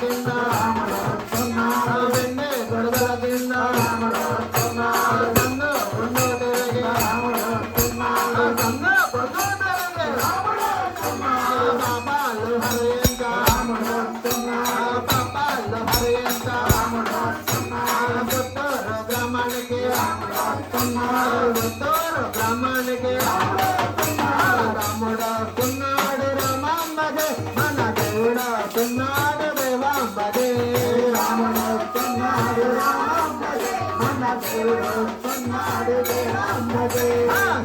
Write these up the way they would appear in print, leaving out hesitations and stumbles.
కింద వెన్నే గొడవల కింద కన్ను గుండు తిరిగి కన్ను గుండు తిరిగి పాపాలు హరియంత పాపాలు హరియంత పుత్తూరు గ్రామానికి పుత్తూరు గ్రామానికి రాముడు కున్నాడు రామమ్మదే మన దేవుడు కున్నాడు దేవాంబదే రాముడు కున్నాడు రామమ్మదే మన దేవుడు కున్నాడు దేవాంబదే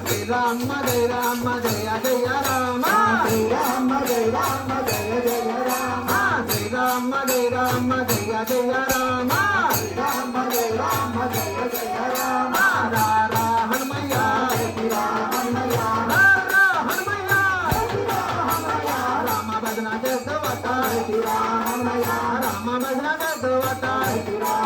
శ్రీరామ జయ రామ జయ జయ రామ శ్రీరామ జయ రామ జయ జయ రామ శ్రీరామ జయ రామ జయ జయ రామ శ్రీరామ జయ రామ జయ జయ రామ రా హనుమయ్య హనుమయ్య హనుమయ్య రామ భజన చేస్తవట హనుమయ్య రామ భజన చేస్తవట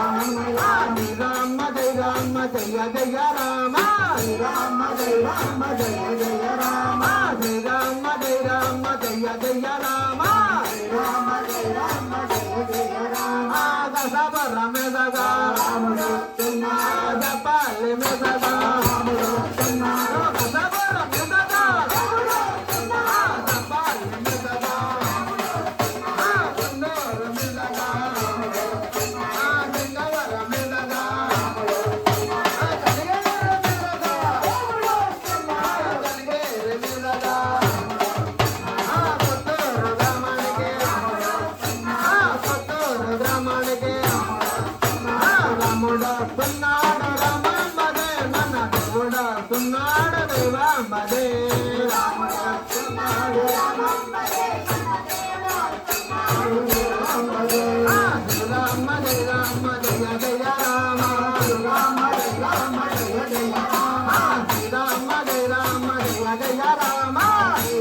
హనుమయ్య శ్రీరామ జయ రామ జయ జయ రామ శ్రీరామ జయ రామ జయ జయ రామ శ్రీరామ జయ రామ జయ జయ రామ శ్రీరామ జయ రామ జయ జయ రామ దశబర మెదగా రాముడు జపాలి మెదగా రాముడు దశబర మెదగా రాముడు జపాలి మెదగా కున్నూరు మెదగా లింగవర మెదగా కలిగేరు మెదగా పుత్తూరు గ్రామానికి పుత్తూరు గ్రామానికి రాముడు కున్నాడు రామమ్మదే మన దేవుడు కున్నాడు దేవాంబదే రాముడు కున్నాడు రామమ్మదే శ్రీరామ జయ రామ జయ జయ రామ శ్రీరామ జయ రామ జయ జయ రామ శ్రీరామ జయ రామ జయ జయ రామ శ్రీరామ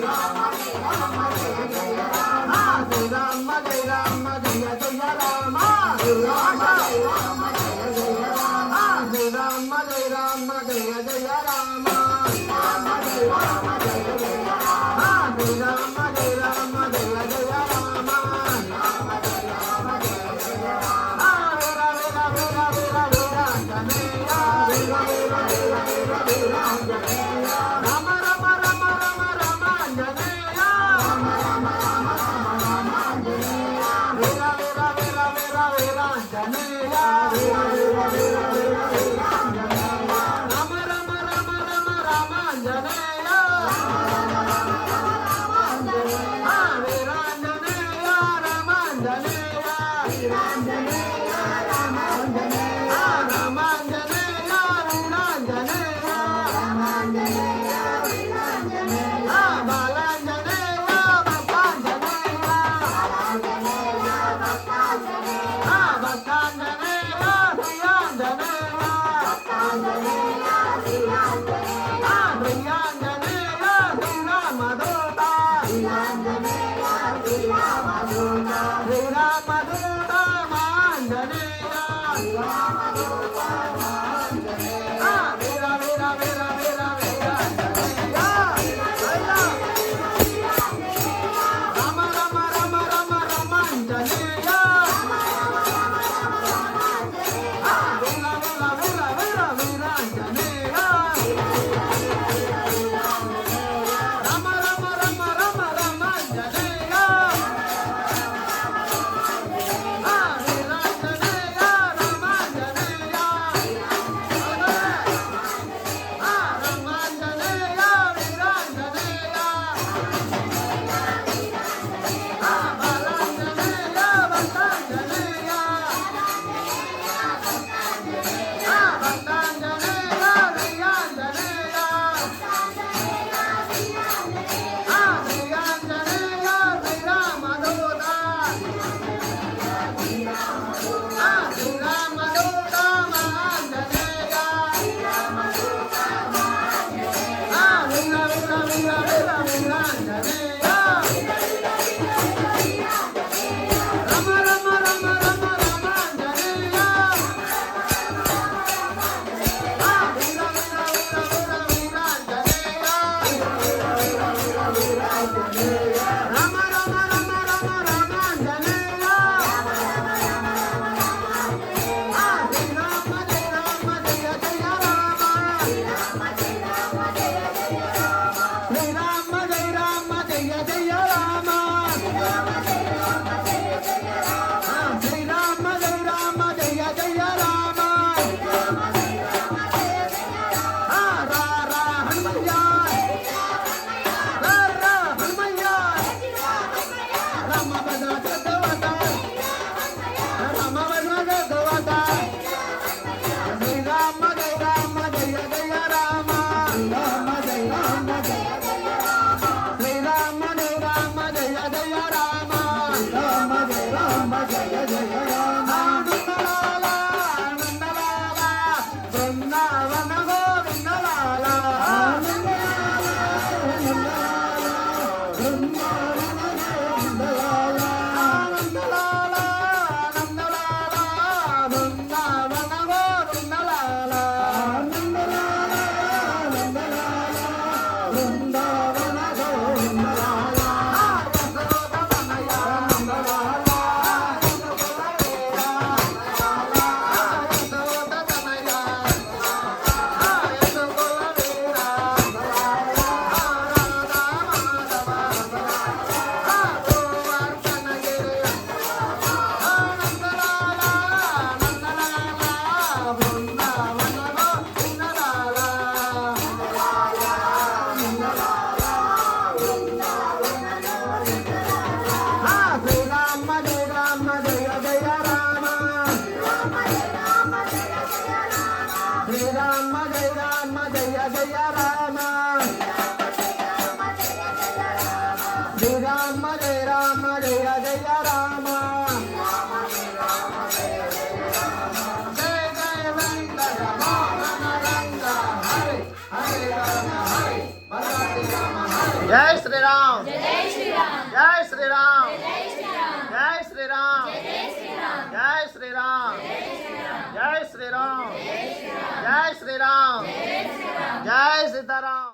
జయ రామ జయ జయ రామ శ్రీరామ జయ రామ జయ జయ రామ శ్రీరామ జయ రామ జయ జయ రామ శ్రీరామ జయ రామ జయ జయ రామ శ్రీరామ జయ రామ జయ జయ రామ శ్రీరామ జయ రామ జయ జయ రామ శ్రీరామ జయ రామ జయ జయ రామ వీర వీర వీర వీర వీరాంజనేయ వీర వీర వీర వీర వీరాంజనేయ రామ రామ రామ రామ రామాంజనేయ రామ రామ రామ రామ రామాంజనేయ వీర వీర వీర వీర వీరాంజనేయ శ్రీరామ్ జై శ్రీరామ్ జై సీతారాం.